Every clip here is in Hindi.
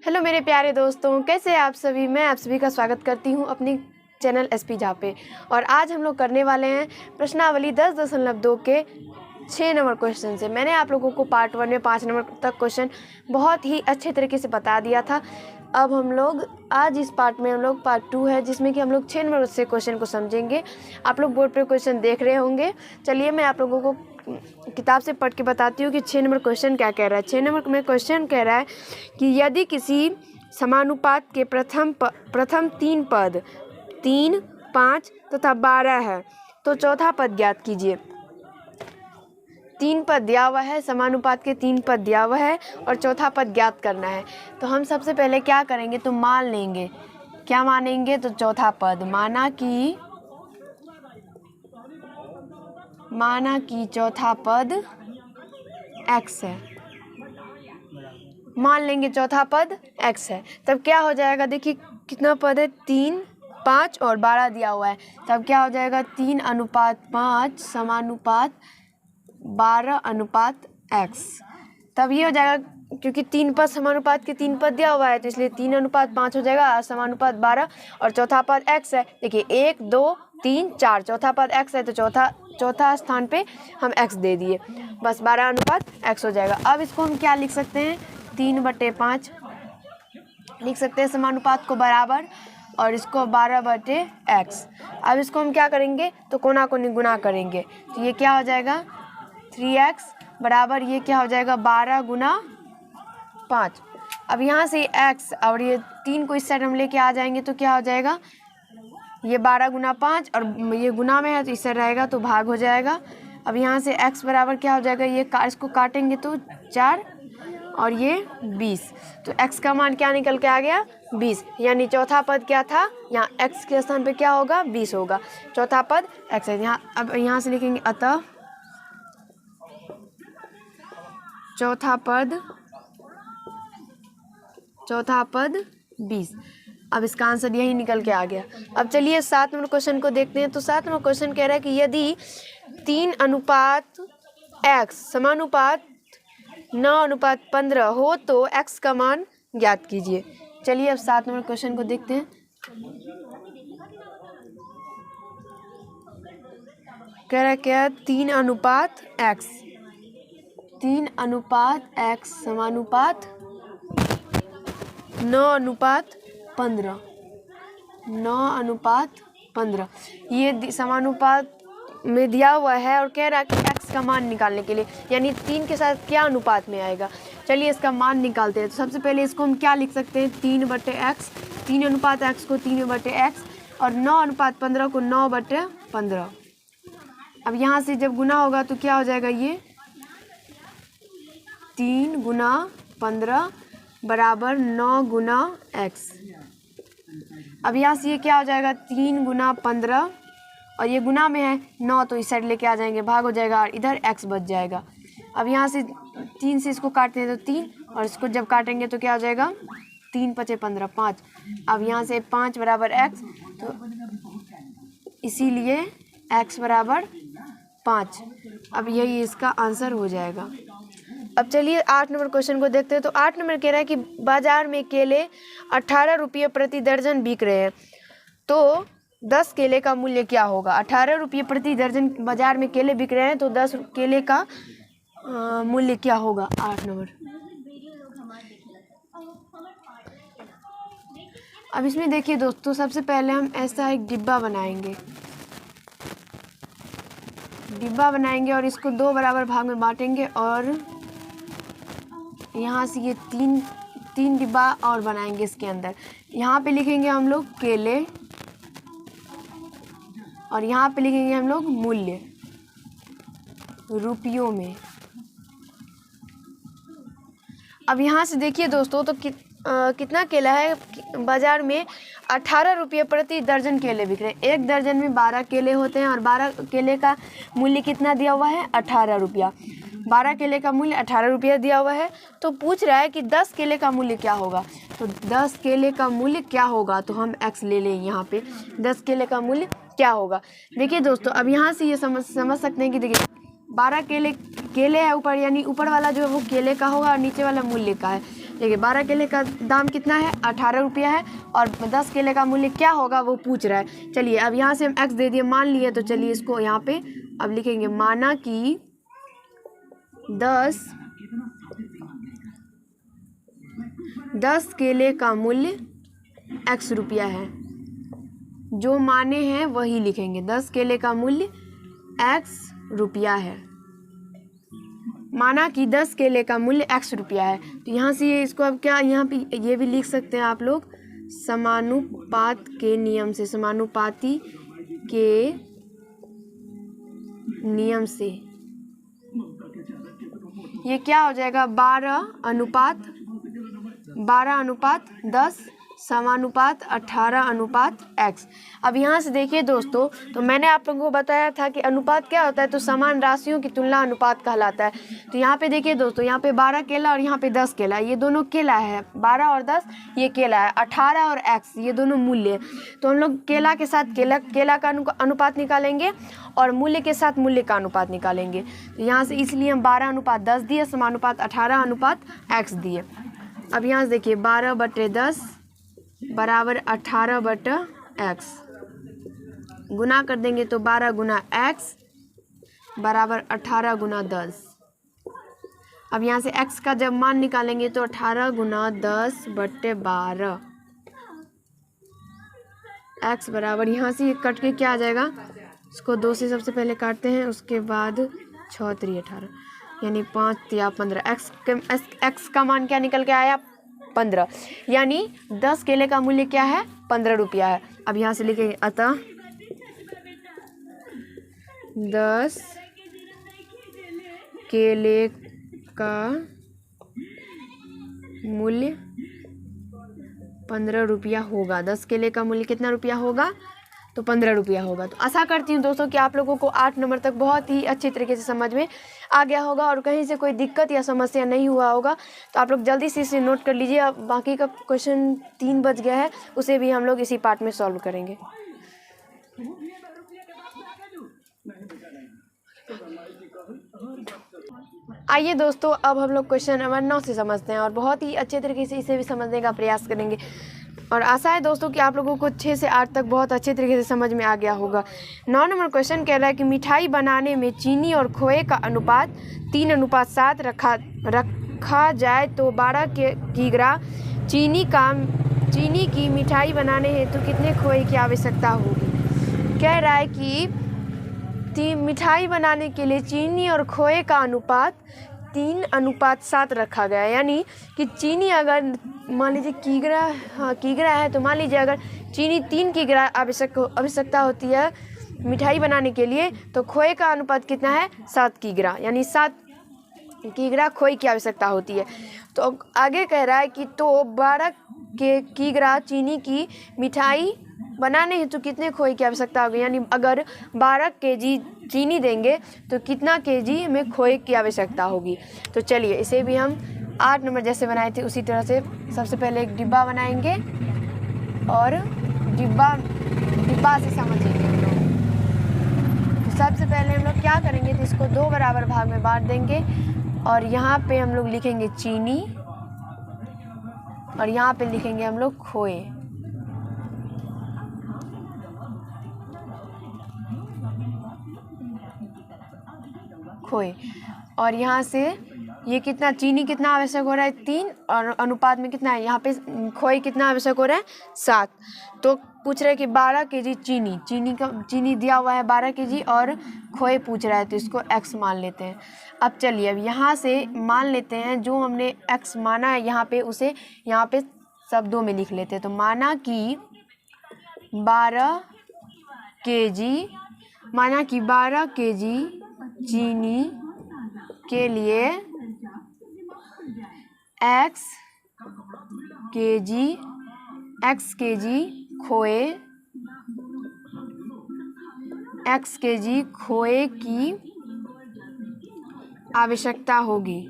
हेलो मेरे प्यारे दोस्तों, कैसे हैं आप सभी। मैं आप सभी का स्वागत करती हूं अपनी चैनल एसपी जहाँ पे। और आज हम लोग करने वाले हैं प्रश्नावली 10.2 के 6 नंबर क्वेश्चन से। मैंने आप लोगों को पार्ट 1 में 5 नंबर तक क्वेश्चन बहुत ही अच्छे तरीके से बता दिया था। अब हम लोग आज इस पार्ट में हम लोग पार्ट 2 है, जिसमें कि हम लोग 6 नंबर से क्वेश्चन को समझेंगे। आप लोग बोर्ड पे क्वेश्चन देख रहे होंगे। चलिए मैं आप लोगों को किताब से पढ़ के बताती हूँ कि 6 नंबर क्वेश्चन क्या कह रहा है। 6 नंबर में क्वेश्चन कह रहा है कि यदि किसी समानुपात के प्रथम 3 पद 3, 5 तथा 12 है तो चौथा पद ज्ञात कीजिए। 3 पद दिया हुआ है, समानुपात के 3 पद दिया हुआ है और चौथा पद ज्ञात करना है। तो हम सबसे पहले क्या करेंगे, तो मान लेंगे। क्या मानेंगे, तो चौथा पद माना कि चौथा पद x है। मान लेंगे चौथा पद x है। तब क्या हो जाएगा, देखिए कितना पद है, 3, 5 और 12 दिया हुआ है। तब क्या हो जाएगा, 3:5 समानुपात 12:x। तब ये हो जाएगा, क्योंकि 3 पद समानुपात के 3 पद दिया हुआ है तो इसलिए 3:5 हो जाएगा और समानुपात 12 और चौथा पद x है। देखिए 1, 2, 3, 4 चौथा पद x है तो चौथा स्थान पे हम x दे दिए, बस 12:x हो जाएगा। अब इसको हम क्या लिख सकते हैं, 3/5 लिख सकते हैं समानुपात को बराबर, और इसको 12/x। अब इसको हम क्या करेंगे, तो कोना कोनी गुना करेंगे तो ये क्या हो जाएगा, 3x बराबर ये क्या हो जाएगा, 12 गुना 5। अब यहाँ से x और ये 3 को इस साइड हम लेके आ जाएंगे तो क्या हो जाएगा, ये 12 गुना 5 और ये गुना में है तो इससे रहेगा तो भाग हो जाएगा। अब यहाँ से x बराबर क्या हो जाएगा, ये इसको काटेंगे तो 4 और ये 20। तो x का मान क्या निकल के आ गया, 20। यानी चौथा पद क्या था, यहाँ x के स्थान पे क्या होगा, 20 होगा। चौथा पद x है। यहाँ अब यहाँ से लिखेंगे अतः चौथा पद 20। अब इसका आंसर यही निकल के आ गया। अब चलिए 7 नंबर क्वेश्चन को देखते हैं। तो 7 नंबर क्वेश्चन कह रहा है कि यदि 3:x समानुपात 9:15 हो तो x का मान ज्ञात कीजिए। चलिए अब 7 नंबर क्वेश्चन को देखते हैं। कह रहा है क्या, 3:x समानुपात 9:15 ये समानुपात में दिया हुआ है और कह रहा है कि x का मान निकालने के लिए, यानी 3 के साथ क्या अनुपात में आएगा। चलिए इसका मान निकालते हैं। तो सबसे पहले इसको हम क्या लिख सकते हैं, 3/x, 3:x को 3/x और 9:15 को 9/15। अब यहाँ से जब गुना होगा तो क्या हो जाएगा, ये 3 गुना 15 बराबर 9 गुना x। अब यहाँ से ये क्या हो जाएगा, 3 गुना 15 और ये गुना में है 9 तो इस साइड लेके आ जाएंगे, भाग हो जाएगा और इधर x बच जाएगा। अब यहाँ से 3 से इसको काटते हैं तो 3 और इसको जब काटेंगे तो क्या हो जाएगा, 3 × 5 = 15, 5। अब यहाँ से 5 बराबर x, तो इसीलिए x बराबर 5। अब यही इसका आंसर हो जाएगा। अब चलिए 8 नंबर क्वेश्चन को देखते हैं। तो 8 नंबर कह रहा है कि बाजार में केले 18 रुपये प्रति दर्जन बिक रहे हैं तो 10 केले का मूल्य क्या होगा। 18 रुपये प्रति दर्जन बाजार में केले बिक रहे हैं तो 10 केले का मूल्य क्या होगा। 8 नंबर। अब इसमें देखिए दोस्तों, सबसे पहले हम ऐसा एक डिब्बा बनाएंगे और इसको 2 बराबर भाग में बांटेंगे और यहाँ से ये 3 डिब्बा और बनाएंगे इसके अंदर। यहाँ पे लिखेंगे हम लोग केले और यहाँ पे लिखेंगे हम लोग मूल्य रुपयों में। अब यहाँ से देखिए दोस्तों, तो कितना केला है, बाजार में 18 रुपये प्रति दर्जन केले बिक रहे हैं। एक दर्जन में 12 केले होते हैं और 12 केले का मूल्य कितना दिया हुआ है, 18 रुपया। 12 केले का मूल्य 18 रुपया दिया हुआ है। तो पूछ रहा है कि 10 केले का मूल्य क्या होगा। तो 10 केले का मूल्य क्या होगा, तो हम x ले लें यहाँ पे। 10 केले का मूल्य क्या होगा, देखिए दोस्तों, अब यहाँ से ये समझ सकते हैं कि देखिए 12 केले है ऊपर, यानी ऊपर वाला जो है वो केले का होगा और नीचे वाला मूल्य का है। देखिए 12 केले का दाम कितना है, 18 रुपया है, और 10 केले का मूल्य क्या होगा वो पूछ रहा है। चलिए अब यहाँ से हम x दे दिए, मान लिए, तो चलिए इसको यहाँ पे अब लिखेंगे, माना कि 10 केले का मूल्य x रुपया है। जो माने हैं वही लिखेंगे, 10 केले का मूल्य x रुपया है। माना कि 10 केले का मूल्य x रुपया है, तो यहाँ से ये इसको अब क्या, यहाँ पे ये भी लिख सकते हैं आप लोग, समानुपात के नियम से, समानुपाती के नियम से ये क्या हो जाएगा, 12:10 समानुपात 18:x। अब यहाँ से देखिए दोस्तों, तो मैंने आप लोगों को बताया था कि अनुपात क्या होता है, तो समान राशियों की तुलना अनुपात कहलाता है। तो यहाँ पे देखिए दोस्तों, यहाँ पे 12 केला और यहाँ पे 10 केला, ये दोनों केला है, 12 और 10 ये केला है, 18 और x ये दोनों मूल्य है। तो हम लोग केला के साथ केला का अनुपात निकालेंगे और मूल्य के साथ मूल्य का अनुपात निकालेंगे। तो यहाँ से इसलिए हम 12:10 दिए, समानुपात 18:x दिए। अब यहाँ से देखिए 12/10 बराबर 18/x, गुना कर देंगे तो 12 गुना x बराबर 18 गुना 10। अब यहाँ से x का जब मान निकालेंगे तो 18 गुना 10/12, x बराबर, यहाँ से ये कट के क्या आ जाएगा, इसको 2 से सबसे पहले काटते हैं, उसके बाद 6 3 18 यानी 5 3 15, x का मान क्या निकल के आया, 15, यानी 10 केले का मूल्य क्या है, 15 रुपया है। अब यहाँ से लिखेंगे, अतः 10 केले का मूल्य 15 रुपया होगा। 10 केले का मूल्य कितना रुपया होगा, तो 15 रुपया होगा। तो आशा करती हूँ दोस्तों कि आप लोगों को 8 नंबर तक बहुत ही अच्छी तरीके से समझ में आ गया होगा और कहीं से कोई दिक्कत या समस्या नहीं हुआ होगा। तो आप लोग जल्दी से इसे नोट कर लीजिए। अब बाकी का क्वेश्चन 3 बच गया है, उसे भी हम लोग इसी पार्ट में सॉल्व करेंगे। आइए दोस्तों, अब हम लोग क्वेश्चन नंबर 9 से समझते हैं और बहुत ही अच्छे तरीके से इसे भी समझने का प्रयास करेंगे। और आशा है दोस्तों कि आप लोगों को 6 से 8 तक बहुत अच्छे तरीके से समझ में आ गया होगा। 9 नंबर क्वेश्चन कह रहा है कि मिठाई बनाने में चीनी और खोए का अनुपात 3:7 रखा जाए तो 12 किग्रा चीनी की मिठाई बनाने हेतु कितने खोए की आवश्यकता होगी। कह रहा है कि मिठाई बनाने के लिए चीनी और खोए का अनुपात 3:7 रखा गया है, यानी कि चीनी अगर मान लीजिए किग्रा है, तो मान लीजिए अगर चीनी 3 किग्रा आवश्यकता होती है मिठाई बनाने के लिए, तो खोए का अनुपात कितना है, 7 किग्रा, यानी 7 किग्रा खोए की आवश्यकता होती है। तो आगे कह रहा है कि तो 12 किग्रा चीनी की मिठाई बनाने हेतु कितने खोए की आवश्यकता होगी, यानी अगर 12 केजी चीनी देंगे तो कितना केजी हमें खोए की आवश्यकता होगी। तो चलिए इसे भी हम 8 नंबर जैसे बनाए थे उसी तरह से सबसे पहले एक डिब्बा बनाएंगे और डिब्बा से समझेंगे हम लोग। तो सबसे पहले हम लोग क्या करेंगे, तो इसको 2 बराबर भाग में बांट देंगे और यहाँ पे हम लोग लिखेंगे चीनी और यहाँ पे लिखेंगे हम लोग खोए। और यहाँ से ये कितना चीनी कितना आवश्यक हो रहा है, 3, और अनुपात में कितना है, यहाँ पे खोए कितना आवश्यक हो रहा है, 7। तो पूछ रहे हैं कि 12 केजी चीनी दिया हुआ है 12 केजी और खोए पूछ रहा है, तो इसको x मान लेते हैं। अब चलिए अब यहाँ से मान लेते हैं जो हमने x माना है यहाँ पे, उसे यहाँ पे शब्दों में लिख लेते हैं। तो माना कि 12 केजी चीनी के लिए x केजी खोए की आवश्यकता होगी।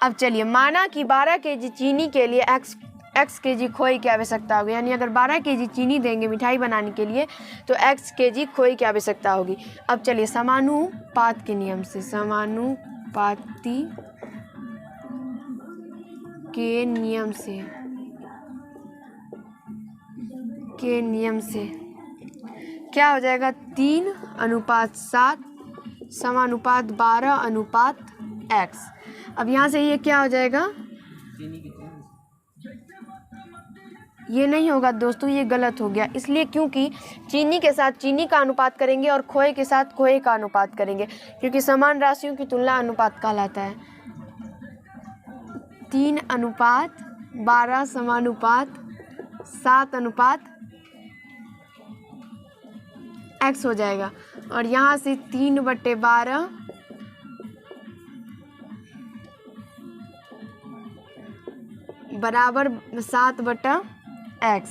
अब चलिए माना कि 12 केजी चीनी के लिए x kg खोए की आवश्यकता होगी। यानी अगर 12 kg चीनी देंगे मिठाई बनाने के लिए तो x kg खोए की आवश्यकता होगी। अब चलिए समानुपात के नियम से, समानुपाती के नियम से क्या हो जाएगा, 3:7 समानुपात 12:x। अब यहाँ से ये क्या हो जाएगा, ये नहीं होगा दोस्तों, ये गलत हो गया। इसलिए क्योंकि चीनी के साथ चीनी का अनुपात करेंगे और खोए के साथ खोए का अनुपात करेंगे, क्योंकि समान राशियों की तुलना अनुपात कहलाता है। 3:12 समानुपात 7:x हो जाएगा। और यहाँ से 3/12 बराबर 7/x।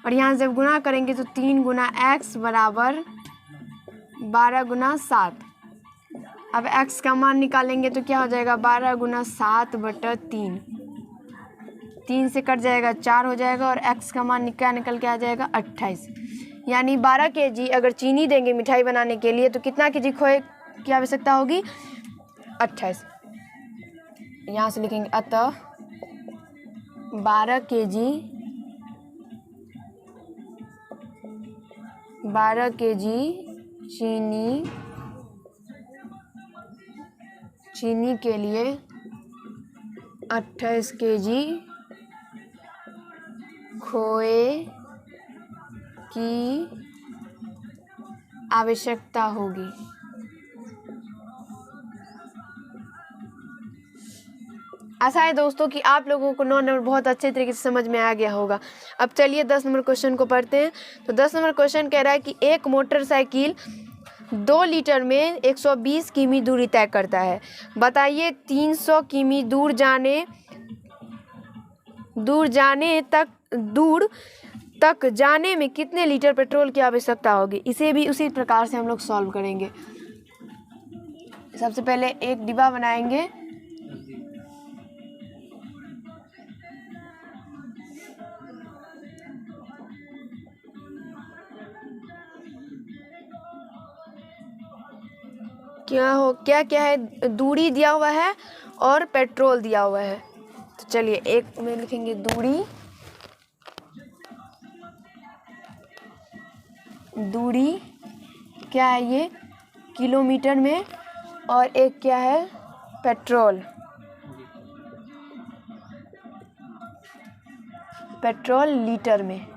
और यहाँ जब गुणा करेंगे तो 3 गुना x बराबर 12 गुना 7। अब x का मान निकालेंगे तो क्या हो जाएगा, 12 गुना 7/3। 3 से कट जाएगा 4 हो जाएगा और x का मान क्या निकल के आ जाएगा, 28। यानी 12 kg अगर चीनी देंगे मिठाई बनाने के लिए तो कितना kg खोए की आवश्यकता होगी, 28। यहाँ से लिखेंगे अतः 12 kg चीनी के लिए 28 kg खोए की आवश्यकता होगी। आशा है दोस्तों कि आप लोगों को 9 नंबर बहुत अच्छे तरीके से समझ में आ गया होगा। अब चलिए 10 नंबर क्वेश्चन को पढ़ते हैं। तो 10 नंबर क्वेश्चन कह रहा है कि एक मोटरसाइकिल 2 लीटर में 120 किमी दूरी तय करता है। बताइए 300 किमी दूर तक जाने में कितने लीटर पेट्रोल की आवश्यकता होगी। इसे भी उसी प्रकार से हम लोग सॉल्व करेंगे। सबसे पहले एक डिब्बा बनाएंगे, क्या है, दूरी दिया हुआ है और पेट्रोल दिया हुआ है। तो चलिए एक में लिखेंगे दूरी क्या है, ये किलोमीटर में, और एक क्या है, पेट्रोल लीटर में।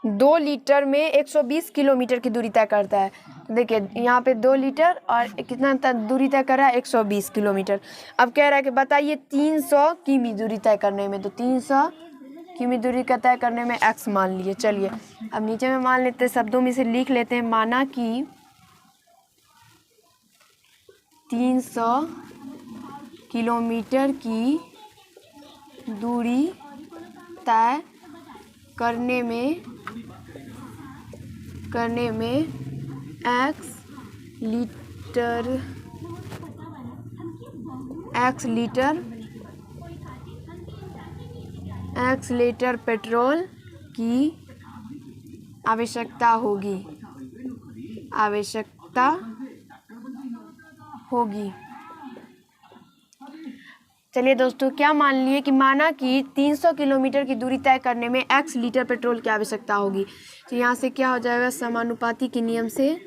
दो लीटर में 120 किलोमीटर की दूरी तय करता है। तो देखिए यहाँ पे 2 लीटर और कितना दूरी तय कर रहा है, 120 किलोमीटर। अब कह रहा है कि बताइए 300 किमी दूरी तय करने में, तो 300 किमी दूरी का तय करने में x मान लिए। चलिए अब नीचे में मान लेते हैं, शब्दों में से लिख लेते हैं। माना कि 300 किलोमीटर की दूरी तय करने में x लीटर पेट्रोल की आवश्यकता होगी। चलिए दोस्तों, क्या मान लिए कि माना कि 300 किलोमीटर की दूरी तय करने में x लीटर पेट्रोल की आवश्यकता होगी। तो यहाँ से क्या हो जाएगा, समानुपाती के नियम से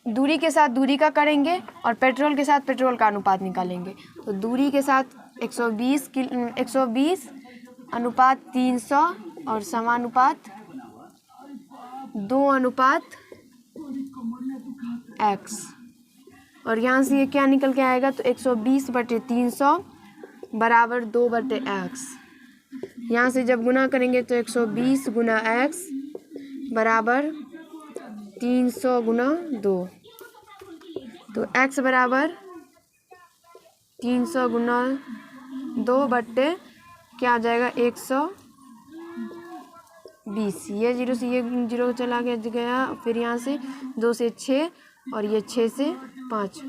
दूरी के साथ दूरी का करेंगे और पेट्रोल के साथ पेट्रोल का अनुपात निकालेंगे। तो दूरी के साथ 120 अनुपात 300 और समानुपात 2:x। और यहाँ से ये क्या निकल के आएगा, तो 120/300 बराबर 2/x। यहाँ से जब गुना करेंगे तो 120 गुना x बराबर 300 गुना 2। तो x बराबर 300 गुना 2 बट्टे क्या आ जाएगा 120। ये 0 से ये 0 चला गया, फिर यहाँ से 2 से 6 और ये 6 से 5,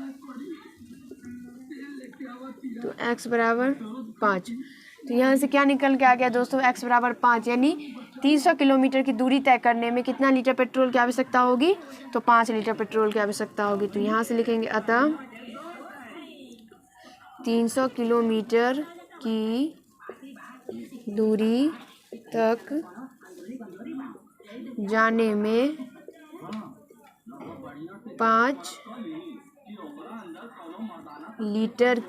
तो x बराबर 5। तो यहाँ से क्या निकल के आ गया दोस्तों, x बराबर 5, यानी 300 किलोमीटर की दूरी तय करने में कितना लीटर पेट्रोल की आवश्यकता होगी, तो 5 लीटर पेट्रोल की आवश्यकता होगी। तो यहाँ से लिखेंगे अतः 300 किलोमीटर की दूरी तक जाने में 5 लीटर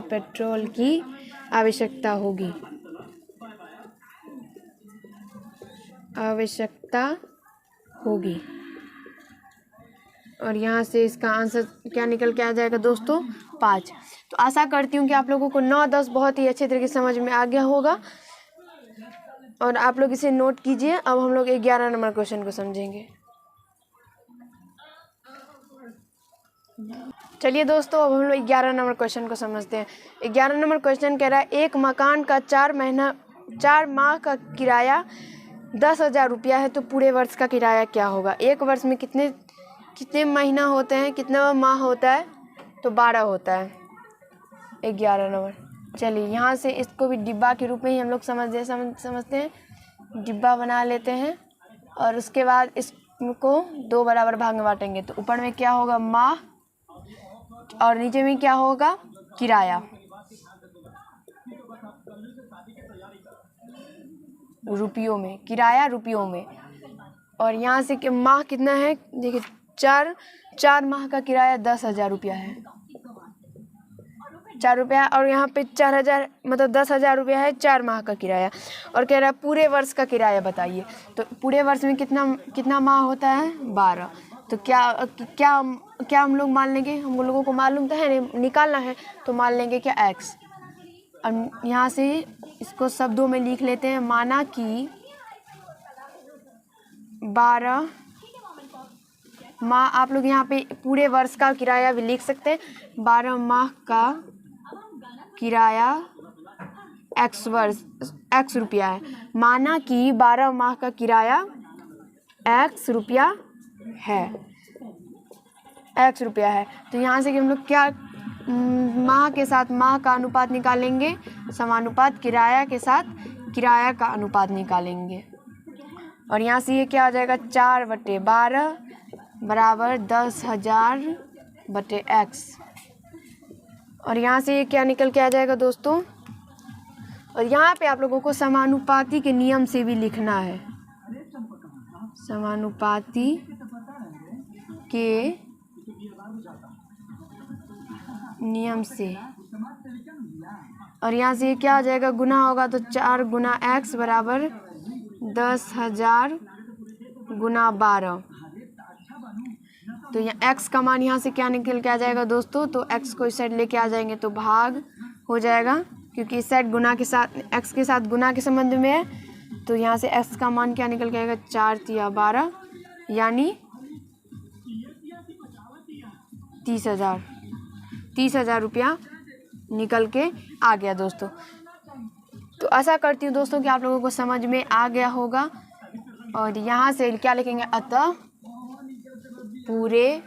पेट्रोल की आवश्यकता होगी। और यहाँ से इसका आंसर क्या निकल के आ जाएगा दोस्तों, 5। तो आशा करती हूँ कि आप लोगों को 9, 10 बहुत ही अच्छे तरीके से समझ में आ गया होगा और आप लोग इसे नोट कीजिए। अब हम लोग 11 नंबर क्वेश्चन को समझेंगे। चलिए दोस्तों, अब हम लोग 11 नंबर क्वेश्चन को समझते हैं। 11 नंबर क्वेश्चन कह रहा है एक मकान का 4 माह का किराया 10,000 रुपया है, तो पूरे वर्ष का किराया क्या होगा। एक वर्ष में कितने महीना होते हैं, कितना माह होता है, तो 12 होता है। 11 नंबर। चलिए यहाँ से इसको भी डिब्बा के रूप में ही हम लोग समझते हैं। डिब्बा बना लेते हैं और उसके बाद इसको 2 बराबर भाग में बांटेंगे। तो ऊपर में क्या होगा, माह, और नीचे में क्या होगा, किराया, रुपयों में, किराया रुपयों में। और यहाँ से माह कितना है, देखिए 4 माह का किराया 10,000 रुपया है, 4 रुपया, और यहाँ पे 4,000 मतलब 10,000 रुपया है 4 माह का किराया। और कह रहा है पूरे वर्ष का किराया बताइए। तो पूरे वर्ष में कितना माह होता है, 12। तो क्या हम लोग मान लेंगे, हम लोगों को मालूम तो है नहीं, निकालना है, तो मान लेंगे क्या, x। और यहाँ से इसको शब्दों में लिख लेते हैं, माना कि 12 माह, आप लोग यहाँ पे पूरे वर्ष का किराया भी लिख सकते हैं। 12 माह का किराया x रुपया है। माना कि 12 माह का किराया x रुपया है, तो यहाँ से कि हम लोग क्या माह के साथ माह का अनुपात निकालेंगे, समानुपात किराया के साथ किराया का अनुपात निकालेंगे। और यहाँ से ये क्या आ जाएगा, 4/12 बराबर 10,000 बटे x। और यहाँ से ये क्या निकल के आ जाएगा दोस्तों, और यहाँ पे आप लोगों को समानुपाती के नियम से भी लिखना है, समानुपाती के नियम से। और यहाँ से ये क्या आ जाएगा, गुना होगा, तो 4 गुना x बराबर 10,000 गुना 12। तो यहाँ x का मान यहाँ से क्या निकल के आ जाएगा दोस्तों, तो x को इस साइड लेके आ जाएंगे तो भाग हो जाएगा, क्योंकि इस साइड गुना के साथ x के साथ गुना के संबंध में है। तो यहाँ से x का मान क्या निकल के आएगा, 4 तिया 12, यानी 30,000 रुपया निकल के आ गया दोस्तों। तो आशा करती हूँ दोस्तों कि आप लोगों को समझ में आ गया होगा। और यहाँ से क्या लिखेंगे, अतः पूरे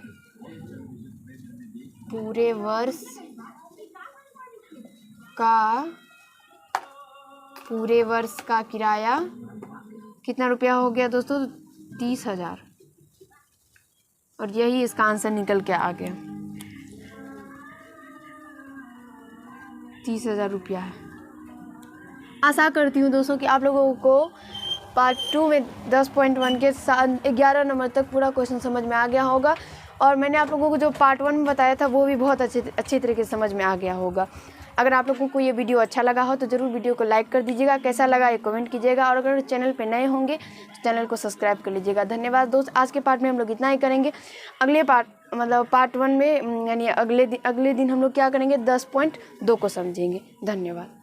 वर्ष का किराया कितना रुपया हो गया दोस्तों, 30,000। और यही इसका आंसर निकल के आ गया, 30,000 रुपया है। आशा करती हूँ दोस्तों कि आप लोगों को पार्ट 2 में 10.1 के साथ 11 नंबर तक पूरा क्वेश्चन समझ में आ गया होगा। और मैंने आप लोगों को जो पार्ट 1 में बताया था वो भी बहुत अच्छे तरीके से समझ में आ गया होगा। अगर आप लोगों को ये वीडियो अच्छा लगा हो तो ज़रूर वीडियो को लाइक कर दीजिएगा, कैसा लगा ये कमेंट कीजिएगा, और अगर चैनल पे नए होंगे तो चैनल को सब्सक्राइब कर लीजिएगा। धन्यवाद दोस्त। आज के पार्ट में हम लोग इतना ही करेंगे। अगले पार्ट 1 में यानी अगले दिन हम लोग क्या करेंगे, 10.2 को समझेंगे। धन्यवाद।